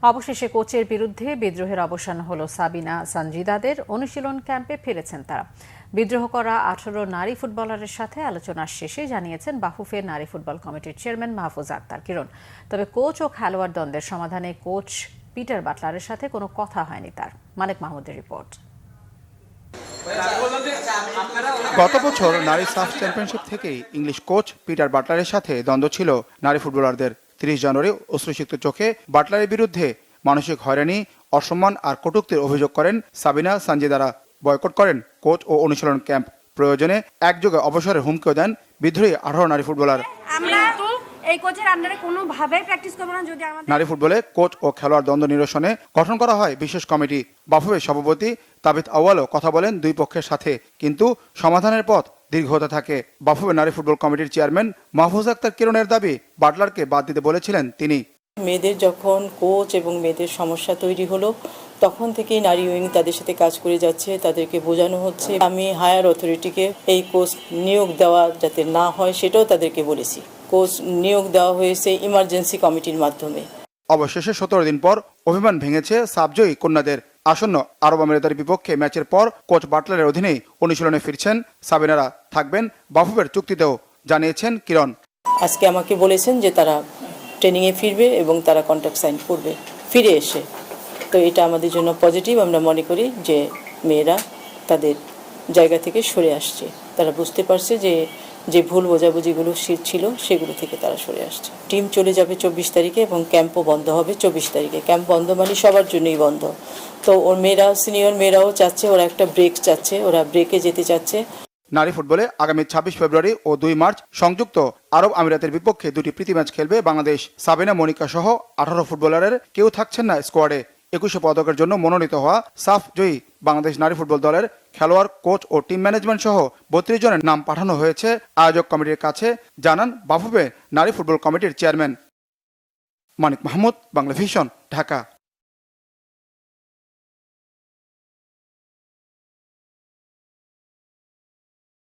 অবশেষে কোচের বিরুদ্ধে বিদ্রোহের অবসান হলো। সাবিনা সানজিদাদের অনুশীলন ক্যাম্পে ফিরেছেন তারা। বিদ্রোহ করা 18 নারী ফুটবলারের সাথে আলোচনার শেষে জানিয়েছেন বাফুফের নারী ফুটবল কমিটির চেয়ারম্যান মাহফুজ আক্তার কিরণ। তবে কোচ ও খেলোয়াড় দ্বন্দ্বের সমাধানে কোচ পিটার বাটলারের সাথে কোনো কথা হয়নি তার। মানিক মাহমুদের রিপোর্ট। গত বছর নারী সাফ চ্যাম্পিয়নশিপ থেকেই ইংলিশ কোচ পিটার বাটলারের সাথে দ্বন্দ্ব ছিল নারী ফুটবলারদের। 30 জানুয়ারি অশ্রুসিক্ত চোখে বাটলারের বিরুদ্ধে মানসিক হয়রানি, অসম্মান আর কটূক্তির অভিযোগ করেন সাবিনা সানজিদারা। বয়কট করেন কোচ ও অনুশীলন ক্যাম্প। প্রয়োজনে একযোগে অবসরের হুমকিও দেন বিদ্রোহী 18 নারী ফুটবলার। এই কোচের আন্ডারে কোনোভাবেই প্র্যাকটিস করব না যদি আমাদের। নারী ফুটবলে কোচ ও খেলোয়াড় দ্বন্দ্ব নিরসনে গঠন করা হয় বিশেষ কমিটি। বাফুফের সভাপতি তাবিত আউয়ালও কথা বলেন দুই পক্ষের সাথে, কিন্তু সমাধানের পথ দীর্ঘ হতে থাকে। বাফুফের নারী ফুটবল কমিটির চেয়ারম্যান মাহফুজ আক্তার কিরণের দাবি, বাটলারকে বাদ দিতে বলেছিলেন তিনি। মেয়েদের যখন কোচ এবং মেয়েদের সমস্যা তৈরি হলো তখন থেকেই নারী উইং তাদের সাথে কাজ করে যাচ্ছে, তাদেরকে বোঝানো হচ্ছে। আমি হায়ার অথরিটিকে এই কোচ নিয়োগ দেওয়া যাতে না হয় সেটাও তাদেরকে বলেছি। কোচ নিয়োগ দেওয়া হয়েছে ইমার্জেন্সি কমিটির মাধ্যমে। অবশেষে 17 দিন পর অভিমান ভেঙেছে সাবজয়ী কন্যাদের। আসন্ন আরব আমিরাতের বিপক্ষে ম্যাচের পর কোচ বাটলারের অধীনেই অনুশীলনে ফিরছেন সাবিনারা। থাকবেন বাফুফের চুক্তিতেও, জানিয়েছেন কিরণ। আজকে আমাকে বলেছেন যে তারা ট্রেনিংয়ে ফিরবে এবং তারা কন্ট্রাক্ট সাইন করবে ফিরে এসে। তো এটা আমাদের জন্য পজিটিভ। আমরা মনে করি যে মেয়েরা তাদের জায়গা থেকে সরে আসছে। তারা বুঝতে পারছে যে ভুল বোঝাবুঝিগুলো ছিল সেগুলো থেকে তারা সরে আসছে। টিম চলে যাবে 24 তারিখে এবং ক্যাম্পও বন্ধ হবে 24 তারিখে। ক্যাম্প বন্ধ মানে সবার জন্যই বন্ধ। তো ওর মেয়েরা, সিনিয়র মেয়েরাও চাচ্ছে, ওরা একটা ব্রেক চাচ্ছে, ওরা ব্রেকে যেতে চাচ্ছে। নারী ফুটবলে আগামী 26 ফেব্রুয়ারি ও 2 মার্চ সংযুক্ত আরব আমিরাতের বিপক্ষে দুটি প্রীতি ম্যাচ খেলবে বাংলাদেশ। সাবিনা, মনিকা সহ 18 ফুটবলারের কেউ থাকছেন না স্কোয়াডে। 21 পদকের জন্য মনোনীত হওয়া সাফ জয়ী বাংলাদেশ নারী ফুটবল দলের খেলোয়াড়, কোচ ও টিম ম্যানেজমেন্ট সহ 32 জনের নাম পাঠানো হয়েছে আয়োজক কমিটির কাছে, জানান বাফুফে নারী ফুটবল কমিটির চেয়ারম্যান। মানিক মাহমুদ, বাংলা ভিশন, ঢাকা।